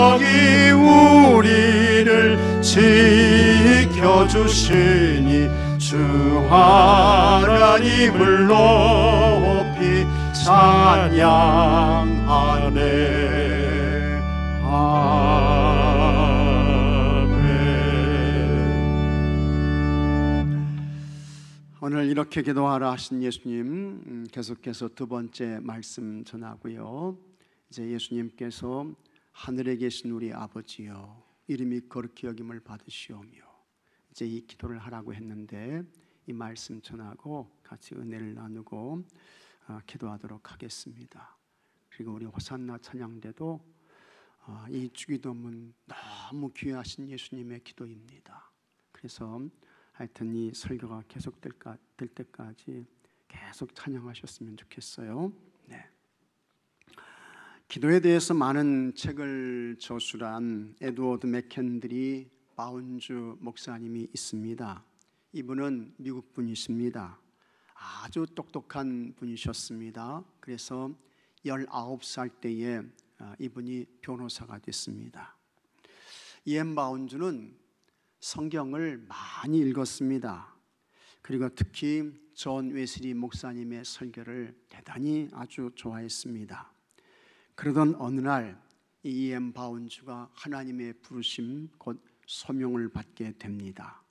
성령이 우리를 지켜주시니 주 하나님을 높이 찬양하네. 오늘 이렇게 기도하라 하신 예수님, 계속해서 두 번째 말씀 전하고요. 이제 예수님께서 하늘에 계신 우리 아버지여 이름이 거룩히 여김을 받으시오며, 이제 이 기도를 하라고 했는데 이 말씀 전하고 같이 은혜를 나누고 기도하도록 하겠습니다. 그리고 우리 호산나 찬양대도 이 주기도문 너무 귀하신 예수님의 기도입니다. 그래서 하여튼 이 설교가 계속될 때까지 계속 찬양하셨으면 좋겠어요. 네. 기도에 대해서 많은 책을 저술한 에드워드 맥켄드리 바운주 목사님이 있습니다. 이분은 미국 분이십니다. 아주 똑똑한 분이셨습니다. 그래서 19살 때에 이분이 변호사가 됐습니다. 이엠 바운주는 성경을 많이 읽었습니다. 그리고 특히 존 웨슬리 목사님의 설교를 대단히 아주 좋아했습니다. 그러던 어느 날 이엠 바운주가 하나님의 부르심 곧 소명을 받게 됩니다.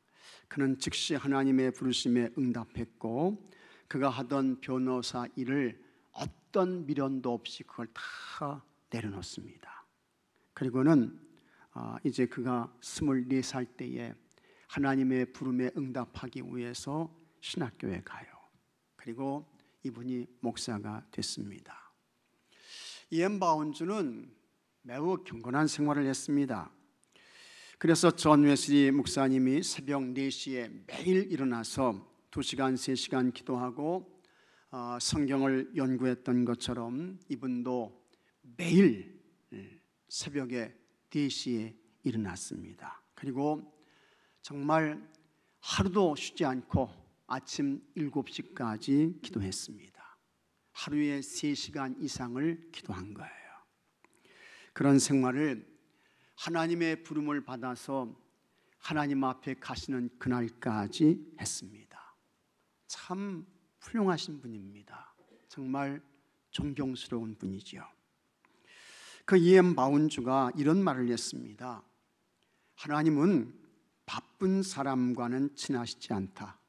그는 즉시 하나님의 부르심에 응답했고 그가 하던 변호사 일을 어떤 미련도 없이 그걸 다 내려놓습니다. 그리고는 이제 그가 24살 때에 하나님의 부름에 응답하기 위해서 신학교에 가요. 그리고 이분이 목사가 됐습니다. 이엠 바운주는 매우 경건한 생활을 했습니다. 그래서 존 웨슬리 목사님이 새벽 4시에 매일 일어나서 2시간, 3시간 기도하고 성경을 연구했던 것처럼 이분도 매일 새벽에 4시에 일어났습니다. 그리고 정말 하루도 쉬지 않고 아침 7시까지 기도했습니다. 하루에 3시간 이상을 기도한 거예요. 그런 생활을 하나님의 부름을 받아서 하나님 앞에 가시는 그날까지 했습니다. 참 훌륭하신 분입니다. 정말 존경스러운 분이죠. 그 이엠 바운주가 이런 말을 했습니다. 하나님은 바쁜 사람과는 친하시지 않다.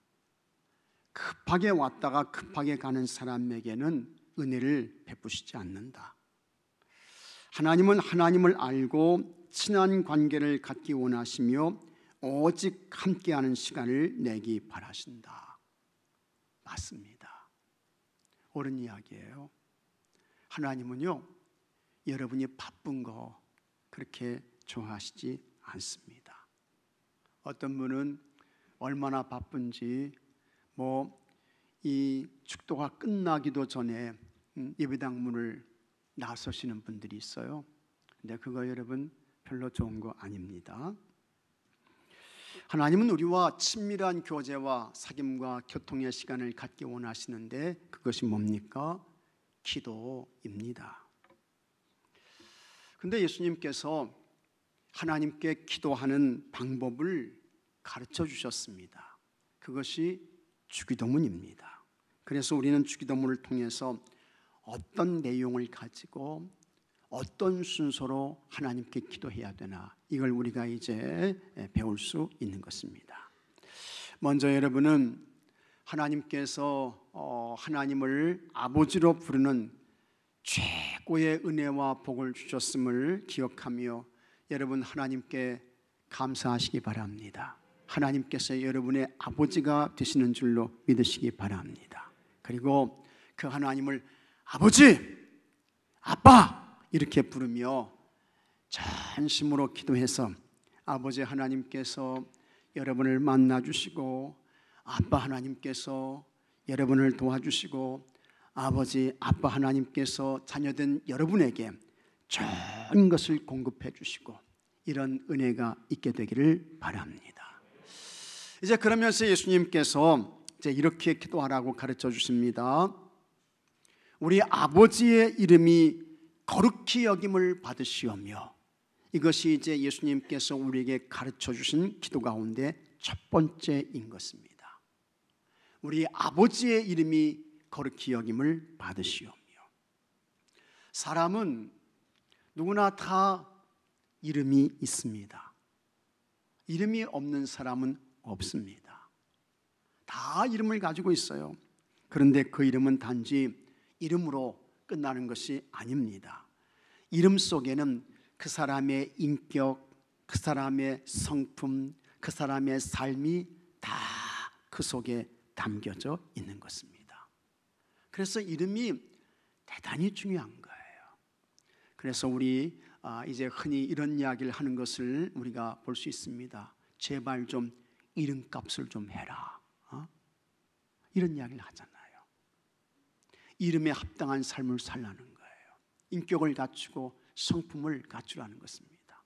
급하게 왔다가 급하게 가는 사람에게는 은혜를 베푸시지 않는다. 하나님은 하나님을 알고 친한 관계를 갖기 원하시며 오직 함께하는 시간을 내기 바라신다. 맞습니다. 옳은 이야기예요. 하나님은요, 여러분이 바쁜 거 그렇게 좋아하시지 않습니다. 어떤 분은 얼마나 바쁜지 이 축도가 끝나기도 전에 예배당 문을 나서시는 분들이 있어요. 근데 그거 여러분 별로 좋은 거 아닙니다. 하나님은 우리와 친밀한 교제와 사귐과 교통의 시간을 갖기 원하시는데 그것이 뭡니까? 기도입니다. 근데 예수님께서 하나님께 기도하는 방법을 가르쳐 주셨습니다. 그것이 주기도문입니다. 그래서 우리는 주기도문을 통해서 어떤 내용을 가지고 어떤 순서로 하나님께 기도해야 되나, 이걸 우리가 이제 배울 수 있는 것입니다. 먼저 여러분은 하나님께서 하나님을 아버지로 부르는 최고의 은혜와 복을 주셨음을 기억하며 여러분 하나님께 감사하시기 바랍니다. 하나님께서 여러분의 아버지가 되시는 줄로 믿으시기 바랍니다. 그리고 그 하나님을 아버지, 아빠 이렇게 부르며 전심으로 기도해서 아버지 하나님께서 여러분을 만나주시고 아빠 하나님께서 여러분을 도와주시고 아버지, 아빠 하나님께서 자녀된 여러분에게 좋은 것을 공급해 주시고 이런 은혜가 있게 되기를 바랍니다. 이제 그러면서 예수님께서 이제 이렇게 기도하라고 가르쳐 주십니다. 우리 아버지의 이름이 거룩히 여김을 받으시오며, 이것이 이제 예수님께서 우리에게 가르쳐 주신 기도 가운데 첫 번째인 것입니다. 우리 아버지의 이름이 거룩히 여김을 받으시오며. 사람은 누구나 다 이름이 있습니다. 이름이 없는 사람은 없습니다. 다 이름을 가지고 있어요. 그런데 그 이름은 단지 이름으로 끝나는 것이 아닙니다. 이름 속에는 그 사람의 인격, 그 사람의 성품, 그 사람의 삶이 다 그 속에 담겨져 있는 것입니다. 그래서 이름이 대단히 중요한 거예요. 그래서 우리 이제 흔히 이런 이야기를 하는 것을 우리가 볼 수 있습니다. 제발 좀 이름값을 좀 해라. 이런 이야기를 하잖아요. 이름에 합당한 삶을 살라는 거예요. 인격을 갖추고 성품을 갖추라는 것입니다.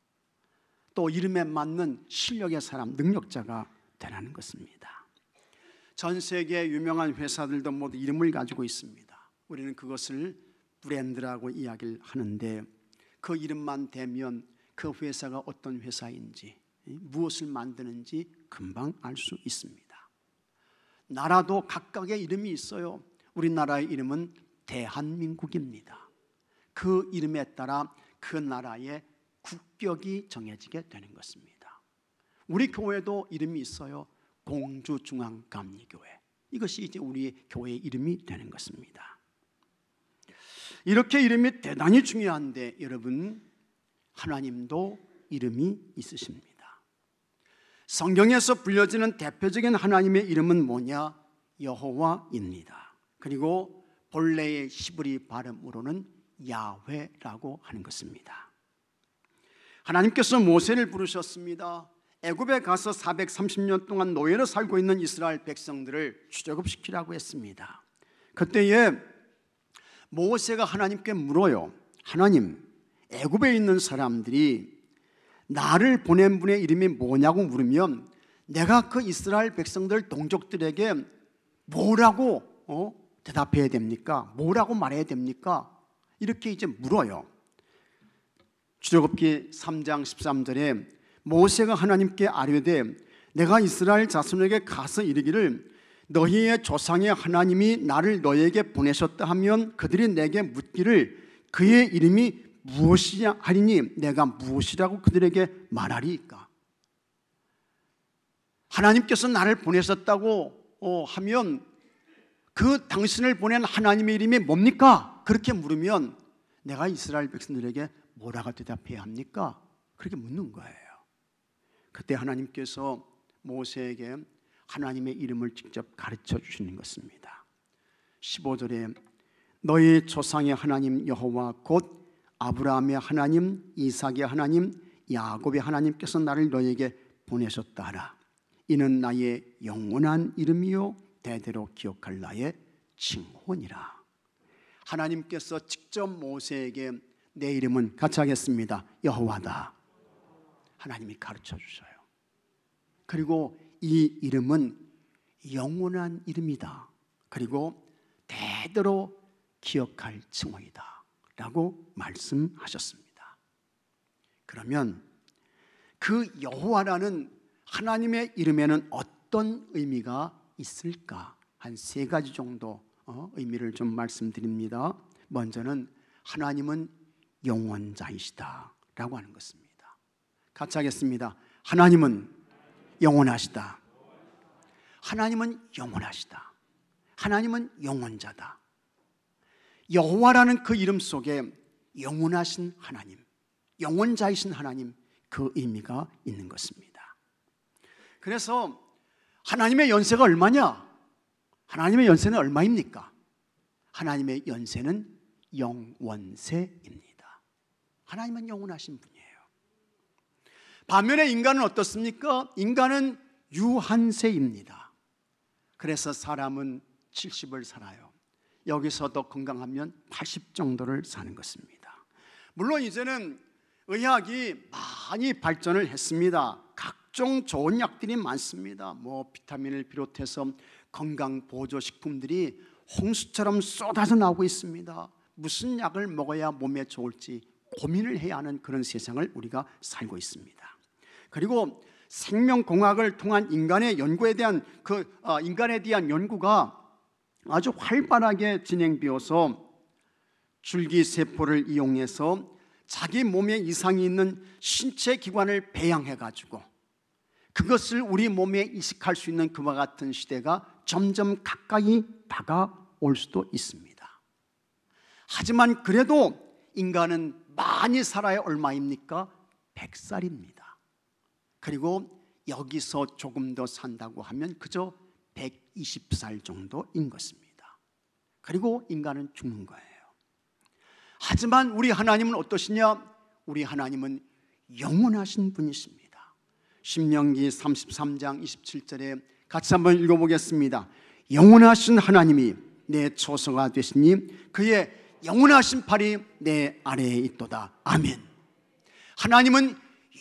또 이름에 맞는 실력의 사람, 능력자가 되라는 것입니다. 전 세계 유명한 회사들도 모두 이름을 가지고 있습니다. 우리는 그것을 브랜드라고 이야기를 하는데 그 이름만 대면 그 회사가 어떤 회사인지, 무엇을 만드는지 금방 알 수 있습니다. 나라도 각각의 이름이 있어요. 우리나라의 이름은 대한민국입니다. 그 이름에 따라 그 나라의 국격이 정해지게 되는 것입니다. 우리 교회도 이름이 있어요. 공주중앙감리교회. 이것이 이제 우리 교회의 이름이 되는 것입니다. 이렇게 이름이 대단히 중요한데 여러분, 하나님도 이름이 있으십니다. 성경에서 불려지는 대표적인 하나님의 이름은 뭐냐? 여호와입니다. 그리고 본래의 히브리 발음으로는 야훼라고 하는 것입니다. 하나님께서 모세를 부르셨습니다. 애굽에 가서 430년 동안 노예로 살고 있는 이스라엘 백성들을 출애굽시키라고 했습니다. 그때에 모세가 하나님께 물어요. 하나님, 애굽에 있는 사람들이 나를 보낸 분의 이름이 뭐냐고 물으면 내가 그 이스라엘 백성들 동족들에게 뭐라고 대답해야 됩니까? 뭐라고 말해야 됩니까? 이렇게 이제 물어요. 출애굽기 3장 13절에 모세가 하나님께 아뢰되 내가 이스라엘 자손에게 가서 이르기를 너희의 조상의 하나님이 나를 너희에게 보내셨다 하면 그들이 내게 묻기를 그의 이름이 무엇이냐 하리니 내가 무엇이라고 그들에게 말하리이까? 하나님께서 나를 보내셨다고 하면 그 당신을 보낸 하나님의 이름이 뭡니까? 그렇게 물으면 내가 이스라엘 백성들에게 뭐라고 대답해야 합니까? 그렇게 묻는 거예요. 그때 하나님께서 모세에게 하나님의 이름을 직접 가르쳐 주시는 것입니다. 15절에 너희 조상의 하나님 여호와 곧 아브라함의 하나님, 이삭의 하나님, 야곱의 하나님께서 나를 너희에게 보내셨다 하라. 이는 나의 영원한 이름이요 대대로 기억할 나의 칭호니라. 하나님께서 직접 모세에게 내 이름은 같이 하겠습니다. 여호와다. 하나님이 가르쳐 주셔요. 그리고 이 이름은 영원한 이름이다. 그리고 대대로 기억할 칭호이다 라고 말씀하셨습니다. 그러면 그 여호와라는 하나님의 이름에는 어떤 의미가 있을까? 한 3가지 정도 의미를 좀 말씀드립니다. 먼저는 하나님은 영원자이시다 라고 하는 것입니다. 같이 하겠습니다. 하나님은 영원하시다. 하나님은 영원하시다. 하나님은 영원자다. 여호와라는 그 이름 속에 영원하신 하나님, 영원자이신 하나님, 그 의미가 있는 것입니다. 그래서 하나님의 연세가 얼마냐? 하나님의 연세는 얼마입니까? 하나님의 연세는 영원세입니다. 하나님은 영원하신 분이에요. 반면에 인간은 어떻습니까? 인간은 유한세입니다. 그래서 사람은 70을 살아요. 여기서 더 건강하면 80 정도를 사는 것입니다. 물론 이제는 의학이 많이 발전을 했습니다. 각종 좋은 약들이 많습니다. 비타민을 비롯해서 건강 보조식품들이 홍수처럼 쏟아져 나오고 있습니다. 무슨 약을 먹어야 몸에 좋을지 고민을 해야 하는 그런 세상을 우리가 살고 있습니다. 그리고 생명공학을 통한 인간의 연구에 대한 인간에 대한 연구가 아주 활발하게 진행되어서 줄기세포를 이용해서 자기 몸에 이상이 있는 신체 기관을 배양해 가지고 그것을 우리 몸에 이식할 수 있는 그와 같은 시대가 점점 가까이 다가올 수도 있습니다. 하지만 그래도 인간은 많이 살아야 얼마입니까? 100살입니다. 그리고 여기서 조금 더 산다고 하면 그저 120살 정도인 것입니다. 그리고 인간은 죽는 거예요. 하지만 우리 하나님은 어떠시냐? 우리 하나님은 영원하신 분이십니다. 신명기 33장 27절에 같이 한번 읽어보겠습니다. 영원하신 하나님이 내 초소가 되시니 그의 영원하신 팔이 내 아래에 있도다. 아멘. 하나님은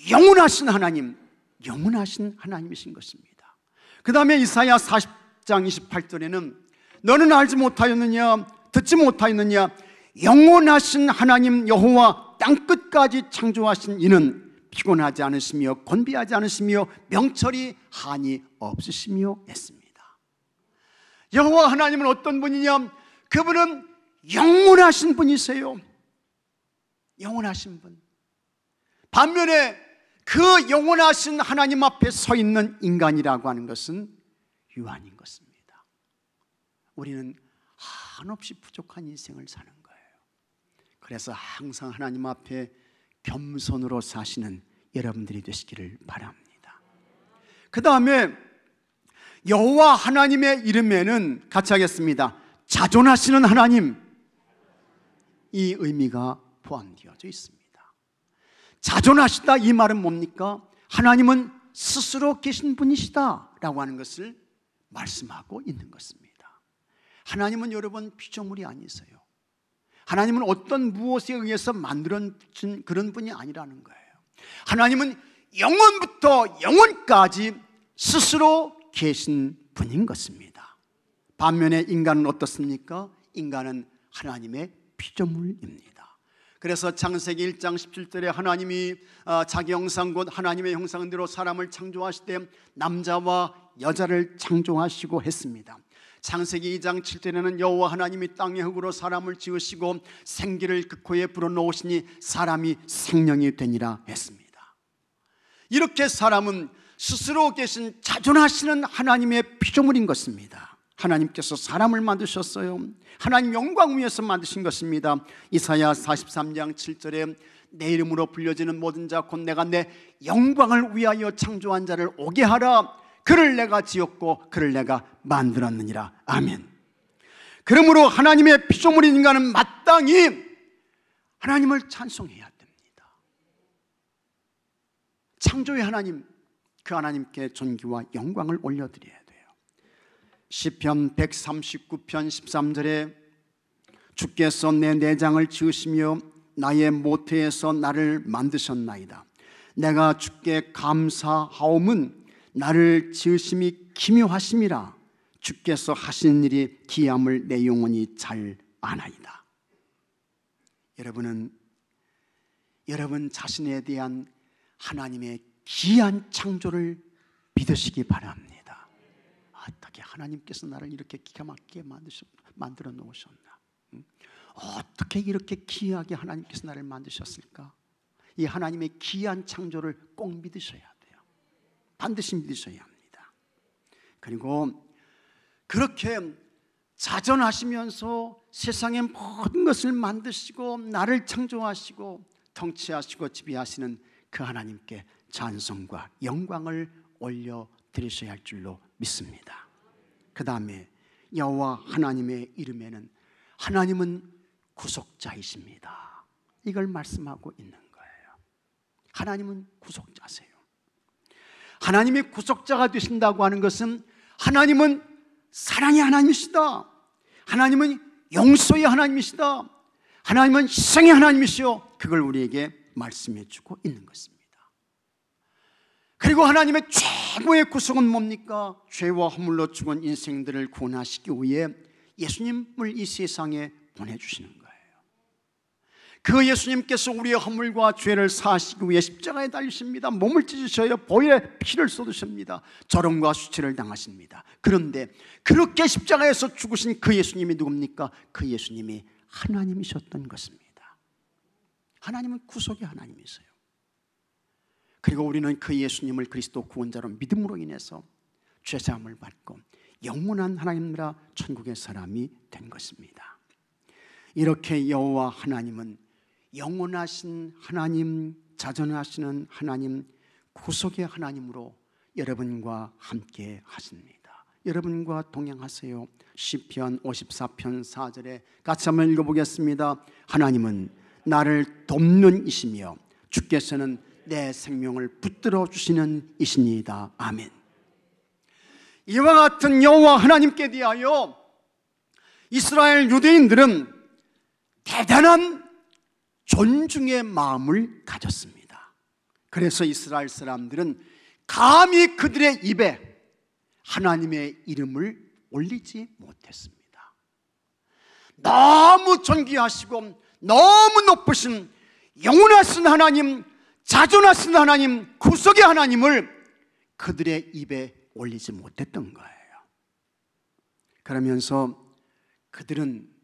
영원하신 하나님, 영원하신 하나님이신 것입니다. 그 다음에 이사야 40장 28절에는 너는 알지 못하였느냐, 듣지 못하였느냐, 영원하신 하나님 여호와 땅끝까지 창조하신 이는 피곤하지 않으시며 곤비하지 않으시며 명철이 한이 없으시며 했습니다. 여호와 하나님은 어떤 분이냐? 그분은 영원하신 분이세요. 영원하신 분. 반면에 그 영원하신 하나님 앞에 서 있는 인간이라고 하는 것은 유한인 것입니다. 우리는 한없이 부족한 인생을 사는 거예요. 그래서 항상 하나님 앞에 겸손으로 사시는 여러분들이 되시기를 바랍니다. 그 다음에 여호와 하나님의 이름에는 같이 하겠습니다. 자존하시는 하나님, 이 의미가 포함되어져 있습니다. 자존하시다 이 말은 뭡니까? 하나님은 스스로 계신 분이시다 라고 하는 것을 말씀하고 있는 것입니다. 하나님은 여러분 피조물이 아니세요. 하나님은 어떤 무엇에 의해서 만들어진 그런 분이 아니라는 거예요. 하나님은 영원부터 영원까지 스스로 계신 분인 것입니다. 반면에 인간은 어떻습니까? 인간은 하나님의 피조물입니다. 그래서 창세기 1장 17절에 하나님이 자기 형상 곧 하나님의 형상대로 사람을 창조하시되 남자와 여자를 창조하시고 했습니다. 창세기 2장 7절에는 여호와 하나님이 땅의 흙으로 사람을 지으시고 생기를 그 코에 불어넣으시니 사람이 생명이 되니라 했습니다. 이렇게 사람은 스스로 계신 자존하시는 하나님의 피조물인 것입니다. 하나님께서 사람을 만드셨어요. 하나님 영광 위에서 만드신 것입니다. 이사야 43장 7절에 내 이름으로 불려지는 모든 자 곧 내가 내 영광을 위하여 창조한 자를 오게 하라. 그를 내가 지었고 그를 내가 만들었느니라. 아멘. 그러므로 하나님의 피조물인 인간은 마땅히 하나님을 찬송해야 됩니다. 창조의 하나님, 그 하나님께 존귀와 영광을 올려드려야 돼요. 시편 139편 13절에 주께서 내 내장을 지으시며 나의 모태에서 나를 만드셨나이다. 내가 주께 감사하옴은 나를 지으심이 기묘하심이라. 주께서 하시는 일이 기함을 내 영혼이 잘 아나이다. 여러분은 여러분 자신에 대한 하나님의 기이한 창조를 믿으시기 바랍니다. 어떻게 하나님께서 나를 이렇게 기가 막히게 만들어 놓으셨나? 어떻게 이렇게 기이하게 하나님께서 나를 만드셨을까? 이 하나님의 기이한 창조를 꼭 믿으셔야 돼요. 반드시 믿으셔야 합니다. 그리고 그렇게 자전하시면서 세상의 모든 것을 만드시고 나를 창조하시고 통치하시고 지배하시는 그 하나님께 찬송과 영광을 올려드리셔야 할 줄로 믿습니다. 그 다음에 여호와 하나님의 이름에는 하나님은 구속자이십니다. 이걸 말씀하고 있는 거예요. 하나님은 구속자세요. 하나님의 구속자가 되신다고 하는 것은 하나님은 사랑의 하나님이시다. 하나님은 용서의 하나님이시다. 하나님은 희생의 하나님이시오. 그걸 우리에게 말씀해 주고 있는 것입니다. 그리고 하나님의 최고의 구속은 뭡니까? 죄와 허물로 죽은 인생들을 구원하시기 위해 예수님을 이 세상에 보내주시는 거예요. 그 예수님께서 우리의 허물과 죄를 사하시기 위해 십자가에 달리십니다. 몸을 찢으셔요. 보혈에 피를 쏟으십니다. 저롱과 수치를 당하십니다. 그런데 그렇게 십자가에서 죽으신 그 예수님이 누굽니까? 그 예수님이 하나님이셨던 것입니다. 하나님은 구속의 하나님이세요. 그리고 우리는 그 예수님을 그리스도 구원자로 믿음으로 인해서 죄사함을 받고 영원한 하나님 나라 천국의 사람이 된 것입니다. 이렇게 여호와 하나님은 영원하신 하나님, 자전하시는 하나님, 구속의 하나님으로 여러분과 함께 하십니다. 여러분과 동행하세요. 시편 54편 4절에 같이 한번 읽어보겠습니다. 하나님은 나를 돕는 이시며 주께서는 내 생명을 붙들어 주시는 이시니이다. 아멘. 이와 같은 여호와 하나님께 대하여 이스라엘 유대인들은 대단한 존중의 마음을 가졌습니다. 그래서 이스라엘 사람들은 감히 그들의 입에 하나님의 이름을 올리지 못했습니다. 너무 존귀하시고 너무 높으신 영원하신 하나님, 자존하신 하나님, 구속의 하나님을 그들의 입에 올리지 못했던 거예요. 그러면서 그들은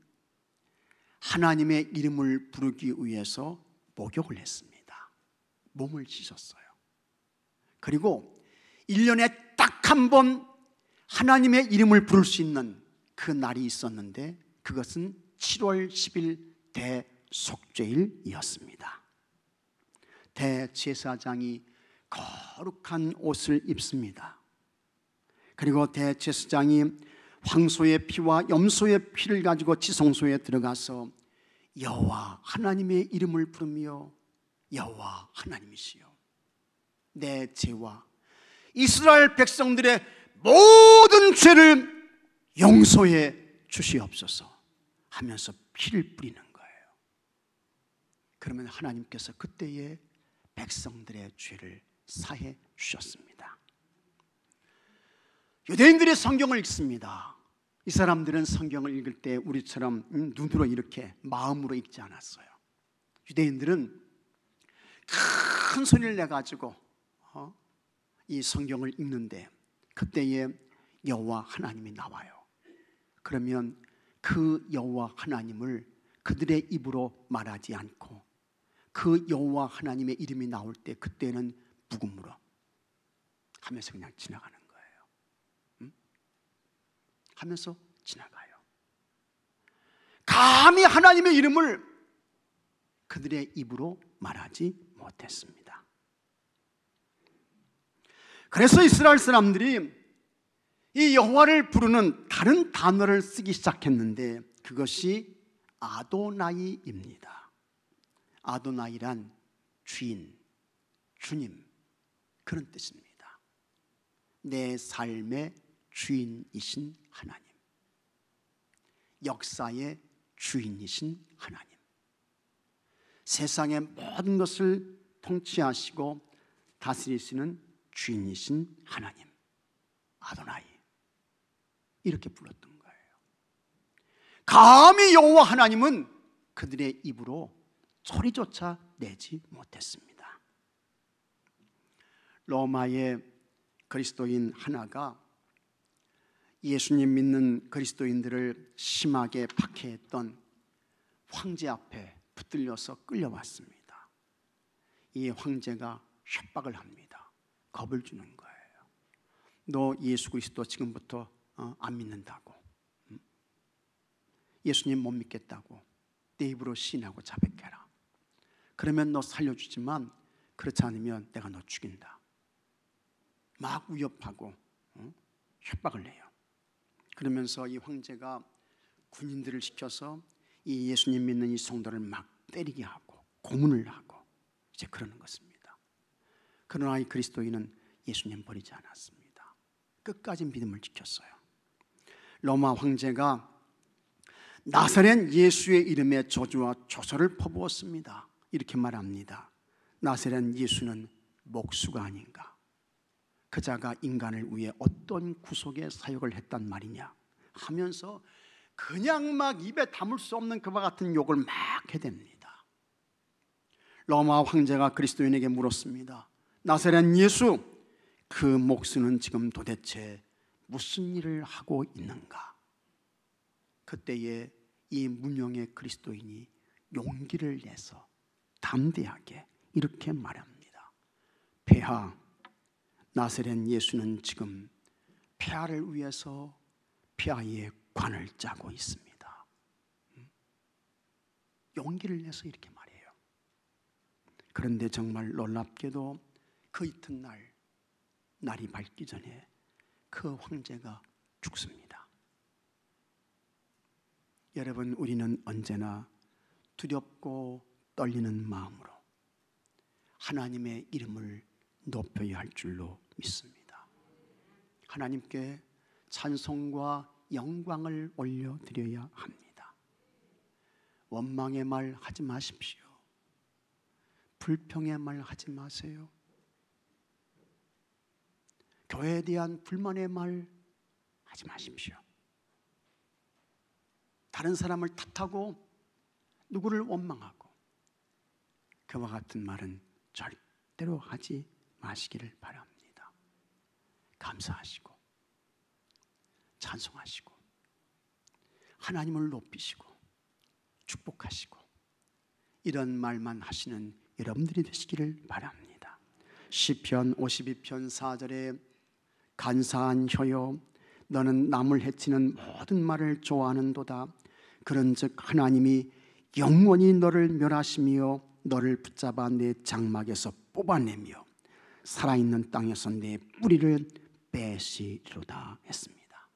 하나님의 이름을 부르기 위해서 목욕을 했습니다. 몸을 씻었어요. 그리고 1년에 딱 한 번 하나님의 이름을 부를 수 있는 그 날이 있었는데 그것은 7월 10일 대속죄일이었습니다. 대제사장이 거룩한 옷을 입습니다. 그리고 대제사장이 황소의 피와 염소의 피를 가지고 지성소에 들어가서 여호와 하나님의 이름을 부르며 여호와 하나님이시여 내 죄와 이스라엘 백성들의 모든 죄를 용서해 주시옵소서 하면서 피를 뿌리는 거예요. 그러면 하나님께서 그때의 백성들의 죄를 사해 주셨습니다. 유대인들이 성경을 읽습니다. 이 사람들은 성경을 읽을 때 우리처럼 눈으로 이렇게 마음으로 읽지 않았어요. 유대인들은 큰 소리를 내가지고 이 성경을 읽는데 그때에 여호와 하나님이 나와요. 그러면 그 여호와 하나님을 그들의 입으로 말하지 않고 그 여호와 하나님의 이름이 나올 때 그때는 묵음으로 하면서 그냥 지나가는 거예요. 하면서 지나가요. 감히 하나님의 이름을 그들의 입으로 말하지 못했습니다. 그래서 이스라엘 사람들이 이 여호와를 부르는 다른 단어를 쓰기 시작했는데 그것이 아도나이입니다. 아도나이란 주인, 주님 그런 뜻입니다. 내 삶의 주인이신 하나님, 역사의 주인이신 하나님, 세상의 모든 것을 통치하시고 다스리시는 주인이신 하나님, 아도나이 이렇게 불렀던 거예요. 감히 여호와 하나님은 그들의 입으로 소리조차 내지 못했습니다. 로마의 그리스도인 하나가 예수님 믿는 그리스도인들을 심하게 박해했던 황제 앞에 붙들려서 끌려왔습니다. 이 황제가 협박을 합니다. 겁을 주는 거예요. 너 예수 그리스도 지금부터 안 믿는다고, 예수님 못 믿겠다고 내 입으로 시인하고 자백해라. 그러면 너 살려주지만 그렇지 않으면 내가 너 죽인다. 막 위협하고 협박을 해요. 그러면서 이 황제가 군인들을 시켜서 이 예수님 믿는 이 성도를 막 때리게 하고 고문을 하고 이제 그러는 것입니다. 그러나 이 그리스도인은 예수님 버리지 않았습니다. 끝까지 믿음을 지켰어요. 로마 황제가 나사렛 예수의 이름에 저주와 조소를 퍼부었습니다. 이렇게 말합니다. 나사렛 예수는 목수가 아닌가? 그 자가 인간을 위해 어떤 구속의 사역을 했단 말이냐 하면서 그냥 막 입에 담을 수 없는 그와 같은 욕을 막 해댑니다. 로마 황제가 그리스도인에게 물었습니다. 나사렛 예수, 그 목수는 지금 도대체 무슨 일을 하고 있는가? 그때에 이 무명의 그리스도인이 용기를 내서 담대하게 이렇게 말합니다. 폐하, 나사렛 예수는 지금 폐하를 위해서 폐하의 관을 짜고 있습니다. 용기를 내서 이렇게 말해요. 그런데 정말 놀랍게도 그 이튿날, 날이 밝기 전에 그 황제가 죽습니다. 여러분, 우리는 언제나 두렵고 떨리는 마음으로 하나님의 이름을 높여야 할 줄로 믿습니다. 하나님께 찬송과 영광을 올려드려야 합니다. 원망의 말 하지 마십시오. 불평의 말 하지 마세요. 교회에 대한 불만의 말 하지 마십시오. 다른 사람을 탓하고 누구를 원망하고 그와 같은 말은 절대로 하지 마시기를 바랍니다. 감사하시고 찬송하시고 하나님을 높이시고 축복하시고 이런 말만 하시는 여러분들이 되시기를 바랍니다. 시편 52편 4절에 간사한 혀요, 너는 남을 해치는 모든 말을 좋아하는도다. 그런즉 하나님이 영원히 너를 멸하시며 너를 붙잡아 내 장막에서 뽑아내며 살아있는 땅에서 내 뿌리를 빼시리로다 했습니다.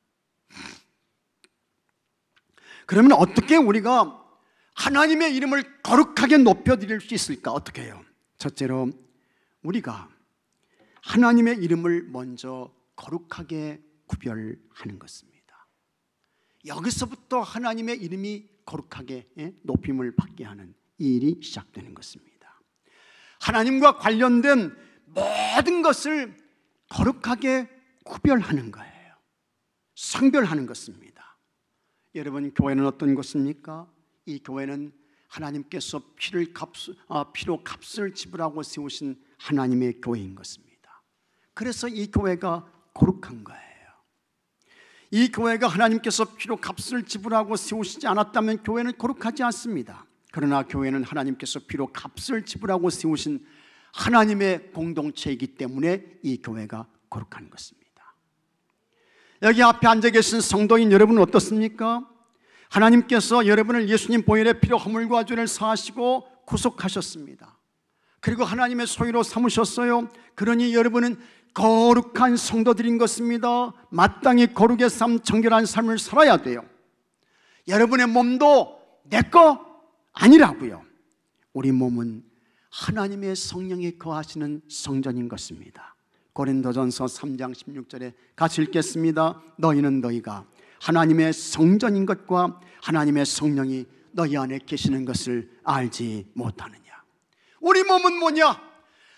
그러면 어떻게 우리가 하나님의 이름을 거룩하게 높여드릴 수 있을까? 어떻게 해요? 첫째로 우리가 하나님의 이름을 먼저 거룩하게 구별하는 것입니다. 여기서부터 하나님의 이름이 거룩하게 높임을 받게 하는 이 일이 시작되는 것입니다. 하나님과 관련된 모든 것을 거룩하게 구별하는 거예요. 성별하는 것입니다. 여러분, 교회는 어떤 것입니까? 이 교회는 하나님께서 피로 값을 지불하고 세우신 하나님의 교회인 것입니다. 그래서 이 교회가 거룩한 거예요. 이 교회가 하나님께서 피로 값을 지불하고 세우시지 않았다면 교회는 거룩하지 않습니다. 그러나 교회는 하나님께서 피로 값을 지불하고 세우신 하나님의 공동체이기 때문에 이 교회가 거룩한 것입니다. 여기 앞에 앉아 계신 성도인 여러분은 어떻습니까? 하나님께서 여러분을 예수님 보혈의 피로 허물과 죄를 사하시고 구속하셨습니다. 그리고 하나님의 소유로 삼으셨어요. 그러니 여러분은 거룩한 성도들인 것입니다. 마땅히 거룩의 삶, 정결한 삶을 살아야 돼요. 여러분의 몸도 내 거 아니라고요. 우리 몸은 하나님의 성령이 거하시는 성전인 것입니다. 고린도전서 3장 16절에 같이 읽겠습니다. 너희는 너희가 하나님의 성전인 것과 하나님의 성령이 너희 안에 계시는 것을 알지 못하느냐. 우리 몸은 뭐냐?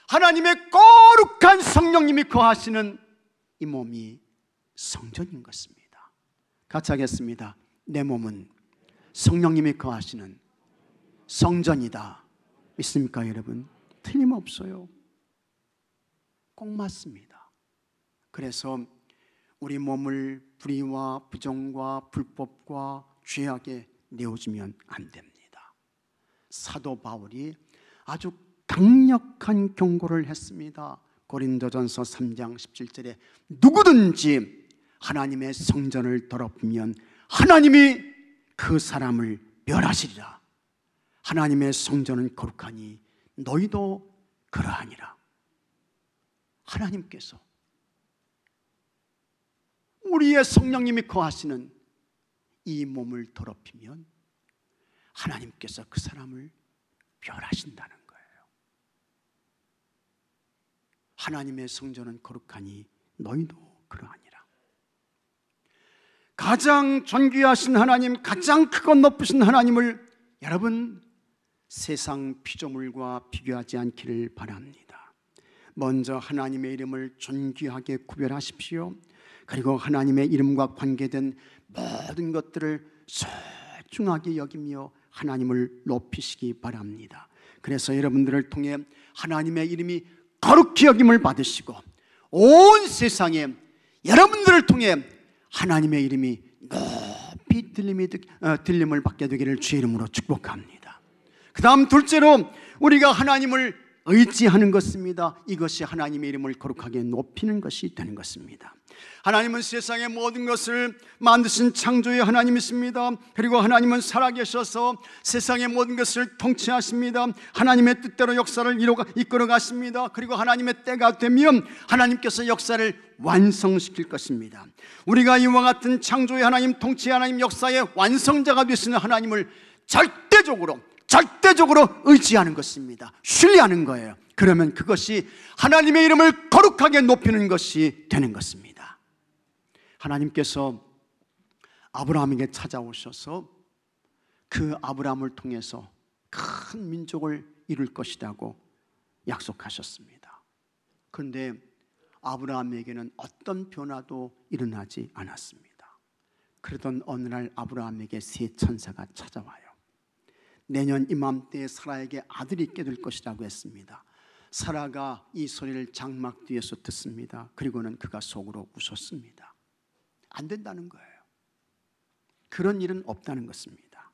하나님의 거룩한 성령님이 거하시는 이 몸이 성전인 것입니다. 같이 하겠습니다. 내 몸은 성령님이 거하시는 성전이다. 믿습니까 여러분? 틀림없어요. 꼭 맞습니다. 그래서 우리 몸을 불의와 부정과 불법과 죄악에 내어주면 안 됩니다. 사도 바울이 아주 강력한 경고를 했습니다. 고린도전서 3장 17절에 누구든지 하나님의 성전을 더럽히면 하나님이 그 사람을 멸하시리라. 하나님의 성전은 거룩하니 너희도 그러하니라. 하나님께서 우리의 성령님이 거하시는 이 몸을 더럽히면 하나님께서 그 사람을 멸하신다는 거예요. 하나님의 성전은 거룩하니 너희도 그러하니라. 가장 존귀하신 하나님, 가장 크고 높으신 하나님을 여러분 세상 피조물과 비교하지 않기를 바랍니다. 먼저 하나님의 이름을 존귀하게 구별하십시오. 그리고 하나님의 이름과 관계된 모든 것들을 소중하게 여기며 하나님을 높이시기 바랍니다. 그래서 여러분들을 통해 하나님의 이름이 거룩히 여김을 받으시고 온 세상에 여러분들을 통해 하나님의 이름이 높이 들림을 받게 되기를 주의 이름으로 축복합니다. 그 다음 둘째로 우리가 하나님을 의지하는 것입니다. 이것이 하나님의 이름을 거룩하게 높이는 것이 되는 것입니다. 하나님은 세상의 모든 것을 만드신 창조의 하나님이십니다. 그리고 하나님은 살아계셔서 세상의 모든 것을 통치하십니다. 하나님의 뜻대로 역사를 이끌어 가십니다. 그리고 하나님의 때가 되면 하나님께서 역사를 완성시킬 것입니다. 우리가 이와 같은 창조의 하나님, 통치의 하나님, 역사의 완성자가 되시는 하나님을 절대적으로 의지하는 것입니다. 신뢰하는 거예요. 그러면 그것이 하나님의 이름을 거룩하게 높이는 것이 되는 것입니다. 하나님께서 아브라함에게 찾아오셔서 그 아브라함을 통해서 큰 민족을 이룰 것이라고 약속하셨습니다. 그런데 아브라함에게는 어떤 변화도 일어나지 않았습니다. 그러던 어느 날 아브라함에게 세 천사가 찾아와요. 내년 이맘때에 사라에게 아들이 있게 될 것이라고 했습니다. 사라가 이 소리를 장막 뒤에서 듣습니다. 그리고는 그가 속으로 웃었습니다. 안 된다는 거예요. 그런 일은 없다는 것입니다.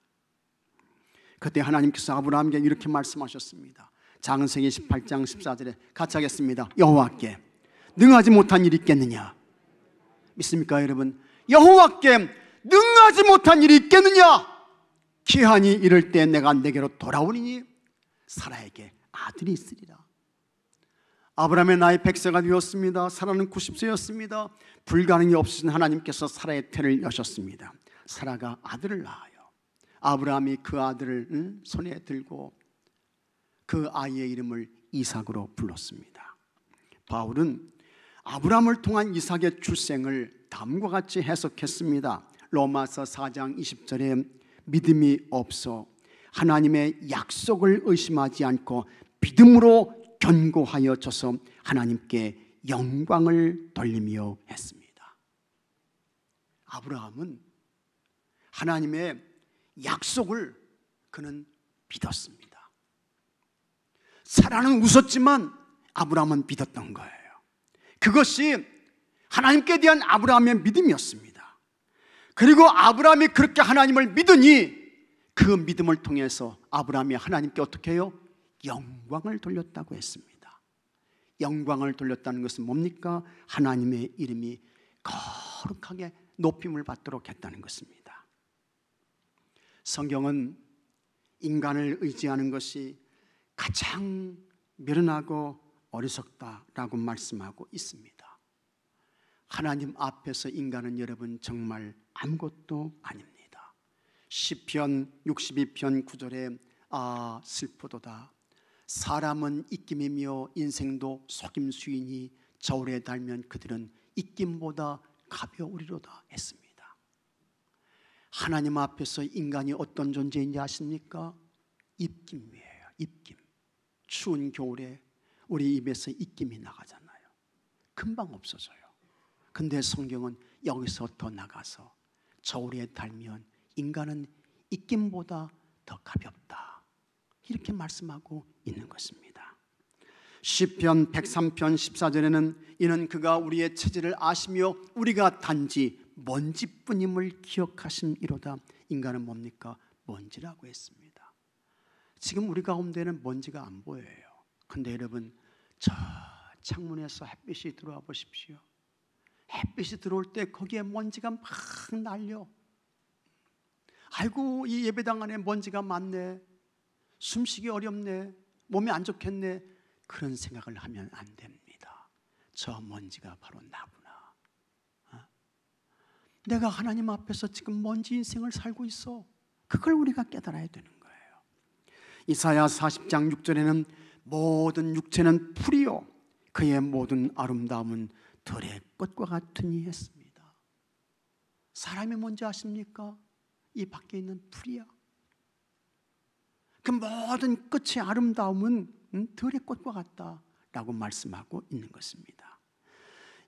그때 하나님께서 아브라함에게 이렇게 말씀하셨습니다. 창세기 18장 14절에 같이 하겠습니다. 여호와께 능하지 못한 일이 있겠느냐? 믿습니까 여러분? 여호와께 능하지 못한 일이 있겠느냐? 기한이 이를 때 내가 내게로 돌아오리니 사라에게 아들이 있으리라. 아브라함의 나이 100세가 되었습니다. 사라는 90세였습니다. 불가능이 없으신 하나님께서 사라의 태를 여셨습니다. 사라가 아들을 낳아요. 아브라함이 그 아들을 손에 들고 그 아이의 이름을 이삭으로 불렀습니다. 바울은 아브라함을 통한 이삭의 출생을 다음과 같이 해석했습니다. 로마서 4장 20절에 믿음이 없어 하나님의 약속을 의심하지 않고 믿음으로 견고하여져서 하나님께 영광을 돌리며 했습니다. 아브라함은 하나님의 약속을 그는 믿었습니다. 사라는 웃었지만 아브라함은 믿었던 거예요. 그것이 하나님께 대한 아브라함의 믿음이었습니다. 그리고 아브라함이 그렇게 하나님을 믿으니 그 믿음을 통해서 아브라함이 하나님께 어떻게 해요? 영광을 돌렸다고 했습니다. 영광을 돌렸다는 것은 뭡니까? 하나님의 이름이 거룩하게 높임을 받도록 했다는 것입니다. 성경은 인간을 의지하는 것이 가장 미련하고 어리석다라고 말씀하고 있습니다. 하나님 앞에서 인간은 여러분 정말 아무것도 아닙니다. 시편 62편 9절에 슬프도다. 사람은 입김이며 인생도 속임수이니 저울에 달면 그들은 입김보다 가벼우리로다 했습니다. 하나님 앞에서 인간이 어떤 존재인지 아십니까? 입김이에요. 입김. 추운 겨울에 우리 입에서 입김이 나가잖아요. 금방 없어져요. 근데 성경은 여기서 더 나가서 저울에 달면 인간은 입김보다 더 가볍다, 이렇게 말씀하고 있는 것입니다. 시편 103편 14절에는 이는 그가 우리의 체질을 아시며 우리가 단지 먼지뿐임을 기억하심이로다. 인간은 뭡니까? 먼지라고 했습니다. 지금 우리 가운데는 먼지가 안 보여요. 근데 여러분, 저 창문에서 햇빛이 들어와 보십시오. 햇빛이 들어올 때 거기에 먼지가 막 날려. 아이고, 이 예배당 안에 먼지가 많네, 숨쉬기 어렵네, 몸이 안 좋겠네, 그런 생각을 하면 안 됩니다. 저 먼지가 바로 나구나. 내가 하나님 앞에서 지금 먼지 인생을 살고 있어. 그걸 우리가 깨달아야 되는 거예요. 이사야 40장 6절에는 모든 육체는 풀이요 그의 모든 아름다움은 들의 꽃과 같으니 했습니다. 사람이 뭔지 아십니까? 이 밖에 있는 풀이야. 그 모든 끝의 아름다움은 들의 꽃과 같다라고 말씀하고 있는 것입니다.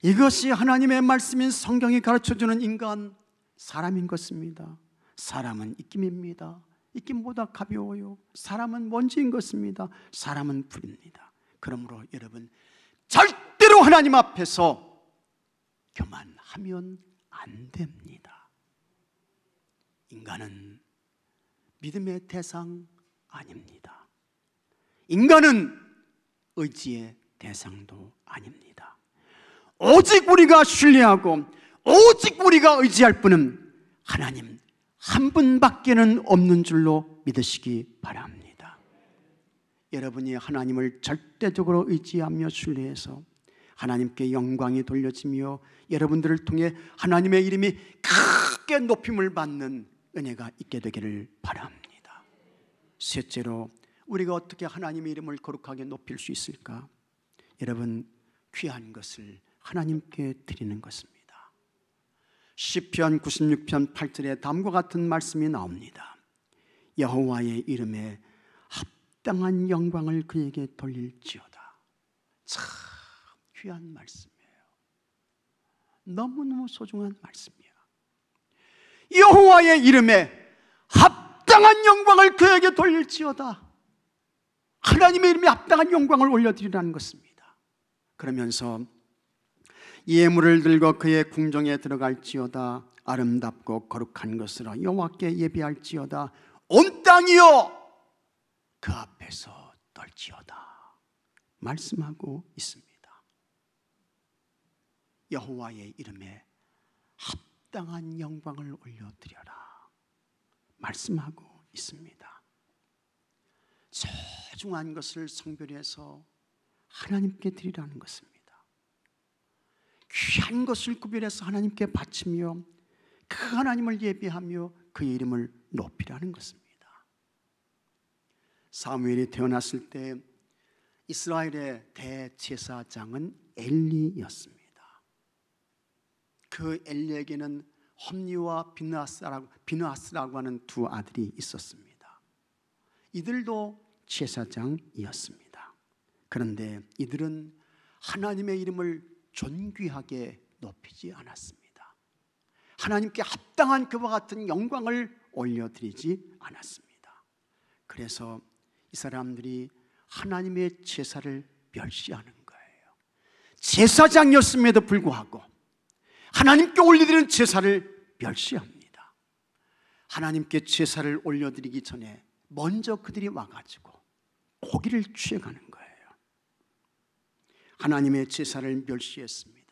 이것이 하나님의 말씀인 성경이 가르쳐주는 인간, 사람인 것입니다. 사람은 입김입니다. 입김보다 가벼워요. 사람은 먼지인 것입니다. 사람은 불입니다. 그러므로 여러분, 절대로 하나님 앞에서 교만하면 안 됩니다. 인간은 믿음의 대상 아닙니다. 인간은 의지의 대상도 아닙니다. 오직 우리가 신뢰하고 오직 우리가 의지할 분은 하나님 한 분밖에는 없는 줄로 믿으시기 바랍니다. 여러분이 하나님을 절대적으로 의지하며 신뢰해서 하나님께 영광이 돌려지며 여러분들을 통해 하나님의 이름이 크게 높임을 받는 은혜가 있게 되기를 바랍니다. 셋째로, 우리가 어떻게 하나님의 이름을 거룩하게 높일 수 있을까? 여러분, 귀한 것을 하나님께 드리는 것입니다. 시편 96편 8절에 다음과 같은 말씀이 나옵니다. 여호와의 이름에 합당한 영광을 그에게 돌릴지어다. 참 귀한 말씀이에요. 너무너무 소중한 말씀이에요. 여호와의 이름에 합당한 영광을 그에게 돌릴지어다. 하나님의 이름에 합당한 영광을 올려드리라는 것입니다. 그러면서 예물을 들고 그의 궁정에 들어갈지어다. 아름답고 거룩한 것으로 여호와께 예배할지어다. 온 땅이여 그 앞에서 떨지어다 말씀하고 있습니다. 여호와의 이름에 합당한 영광을 올려드려라 말씀하고 있습니다. 소중한 것을 성별해서 하나님께 드리라는 것입니다. 귀한 것을 구별해서 하나님께 바치며 그 하나님을 예배하며 그의 이름을 높이라는 것입니다. 사무엘이 태어났을 때 이스라엘의 대제사장은 엘리였습니다. 그 엘리에게는 홈니와 비느하스라고 하는 두 아들이 있었습니다. 이들도 제사장이었습니다. 그런데 이들은 하나님의 이름을 존귀하게 높이지 않았습니다. 하나님께 합당한 그와 같은 영광을 올려드리지 않았습니다. 그래서 이 사람들이 하나님의 제사를 멸시하는 거예요. 제사장이었음에도 불구하고 하나님께 올려드리는 제사를 멸시합니다. 하나님께 제사를 올려드리기 전에 먼저 그들이 와가지고 고기를 취해가는 거예요. 하나님의 제사를 멸시했습니다.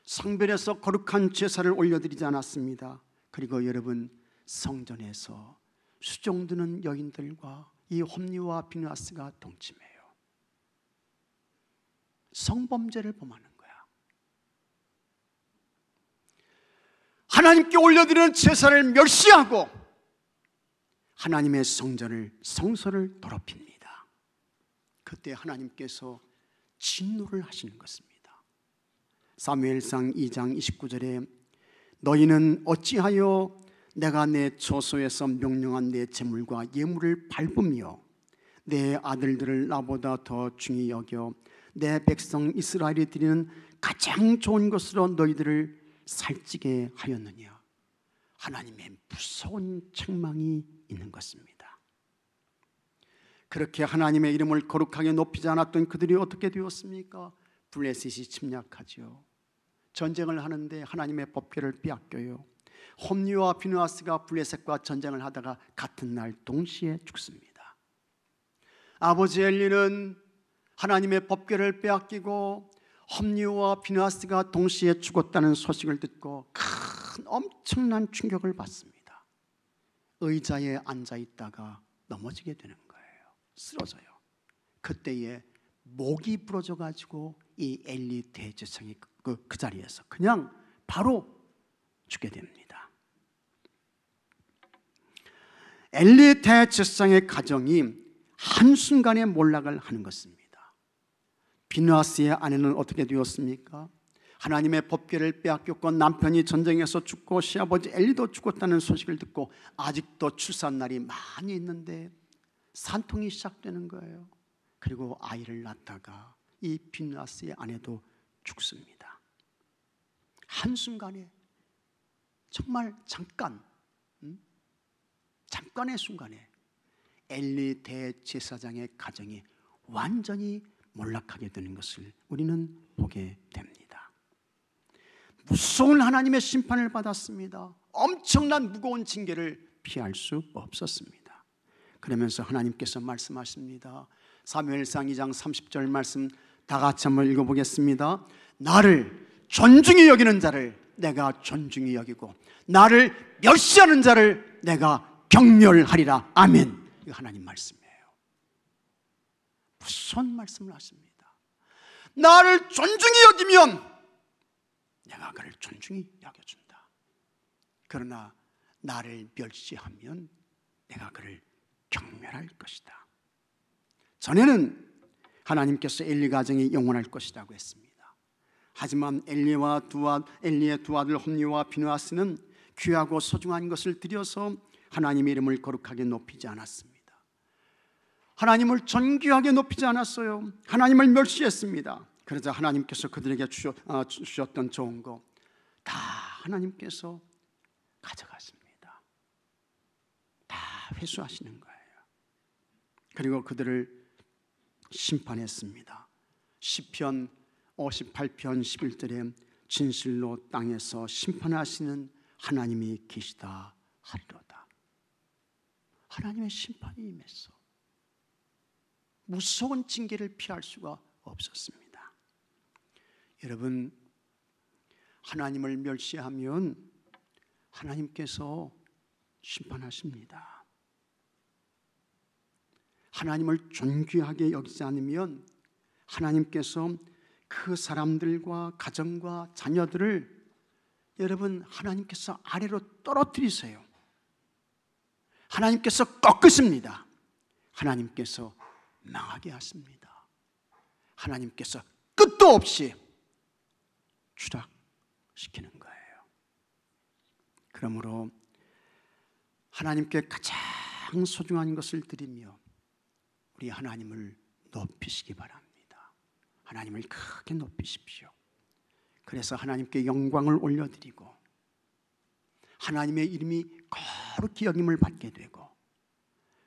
성별해서 거룩한 제사를 올려드리지 않았습니다. 그리고 여러분, 성전에서 수종드는 여인들과 이 홈니와 비느하스가 동침해요. 성범죄를 범하는 거야. 하나님께 올려드리는 제사를 멸시하고 하나님의 성소를 더럽힙니다. 그때 하나님께서 진노를 하시는 것입니다. 사무엘상 2장 29절에 너희는 어찌하여 내가 내 처소에서 명령한 내 제물과 예물을 밟으며 내 아들들을 나보다 더 중히 여겨 내 백성 이스라엘이 드리는 가장 좋은 것으로 너희들을 살찌게 하였느냐. 하나님의 무서운 책망이 있는 것입니다. 그렇게 하나님의 이름을 거룩하게 높이지 않았던 그들이 어떻게 되었습니까? 블레셋이 침략하죠. 전쟁을 하는데 하나님의 법궤를 빼앗겨요. 홈니와 비느하스가 블레셋과 전쟁을 하다가 같은 날 동시에 죽습니다. 아버지 엘리는 하나님의 법궤를 빼앗기고 홈니와 비느하스가 동시에 죽었다는 소식을 듣고 큰 엄청난 충격을 받습니다. 의자에 앉아 있다가 넘어지게 되는 거예요. 쓰러져요. 그때에 목이 부러져 가지고 이 엘리 대제사장이 그 자리에서 그냥 바로 죽게 됩니다. 엘리 대제사장의 가정이 한순간에 몰락을 하는 것입니다. 비느하스의 아내는 어떻게 되었습니까? 하나님의 법궤를 빼앗겼고 남편이 전쟁에서 죽고 시아버지 엘리도 죽었다는 소식을 듣고 아직도 출산날이 많이 있는데 산통이 시작되는 거예요. 그리고 아이를 낳다가 이 비느하스의 아내도 죽습니다. 한순간에, 정말 잠깐의 순간에 엘리 대제사장의 가정이 완전히 몰락하게 되는 것을 우리는 보게 됩니다. 무서운 하나님의 심판을 받았습니다. 엄청난 무거운 징계를 피할 수 없었습니다. 그러면서 하나님께서 말씀하십니다. 사무엘상 2장 30절 말씀 다 같이 한번 읽어보겠습니다. 나를 존중히 여기는 자를 내가 존중히 여기고 나를 멸시하는 자를 내가 경멸하리라. 아멘. 이거 하나님 말씀이에요. 무슨 말씀을 하십니다. 나를 존중히 여기면 내가 그를 존중히 여겨준다. 그러나 나를 멸시하면 내가 그를 경멸할 것이다. 전에는 하나님께서 엘리 가정이 영원할 것이라고 했습니다. 하지만 엘리의 두 아들 홈리와 비느하스는 귀하고 소중한 것을 드려서 하나님의 이름을 거룩하게 높이지 않았습니다. 하나님을 존귀하게 높이지 않았어요. 하나님을 멸시했습니다. 그래서 하나님께서 그들에게 주셨던 좋은 거 다 하나님께서 가져갔습니다. 다 회수하시는 거예요. 그리고 그들을 심판했습니다. 시편 58편 11절에 진실로 땅에서 심판하시는 하나님이 계시다 하리로다. 하나님의 심판이 임했어. 무서운 징계를 피할 수가 없었습니다. 여러분, 하나님을 멸시하면 하나님께서 심판하십니다. 하나님을 존귀하게 여기지 않으면 하나님께서 그 사람들과 가정과 자녀들을 여러분 하나님께서 아래로 떨어뜨리세요. 하나님께서 꺾으십니다. 하나님께서 망하게 하십니다. 하나님께서 끝도 없이 추락시키는 거예요. 그러므로 하나님께 가장 소중한 것을 드리며 우리 하나님을 높이시기 바랍니다. 하나님을 크게 높이십시오. 그래서 하나님께 영광을 올려드리고 하나님의 이름이 거룩히 여김을 받게 되고,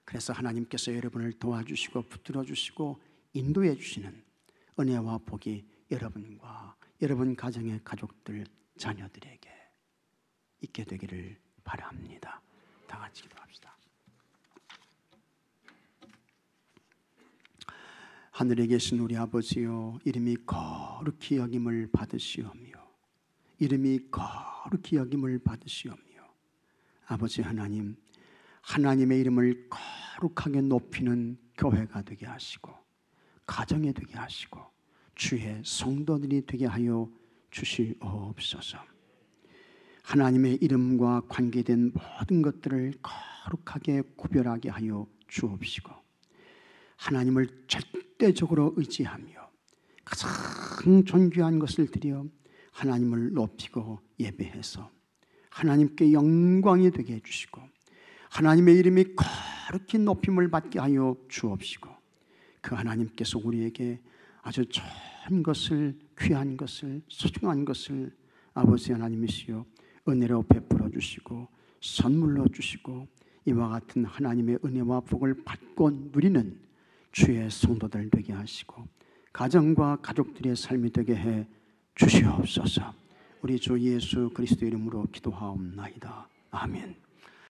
그래서 하나님께서 여러분을 도와주시고 붙들어 주시고 인도해 주시는 은혜와 복이 여러분과 여러분 가정의 가족들, 자녀들에게 있게 되기를 바랍니다. 다 같이 기도합시다. 하늘에 계신 우리 아버지여, 이름이 거룩히 여김을 받으시오며 이름이 거룩히 여김을 받으시오며 아버지 하나님, 하나님의 이름을 거룩하게 높이는 교회가 되게 하시고 가정에 되게 하시고 주의 성도들이 되게 하여 주시옵소서. 하나님의 이름과 관계된 모든 것들을 거룩하게 구별하게 하여 주옵시고 하나님을 절대적으로 의지하며 가장 존귀한 것을 드려 하나님을 높이고 예배해서 하나님께 영광이 되게 해주시고 하나님의 이름이 거룩히 높임을 받게 하여 주옵시고 그 하나님께서 우리에게 아주 좋은 것을, 귀한 것을, 소중한 것을 아버지 하나님이시여 은혜로 베풀어 주시고 선물로 주시고 이와 같은 하나님의 은혜와 복을 받고 누리는 주의 성도들 되게 하시고 가정과 가족들의 삶이 되게 해 주시옵소서. 우리 주 예수 그리스도 이름으로 기도하옵나이다. 아멘.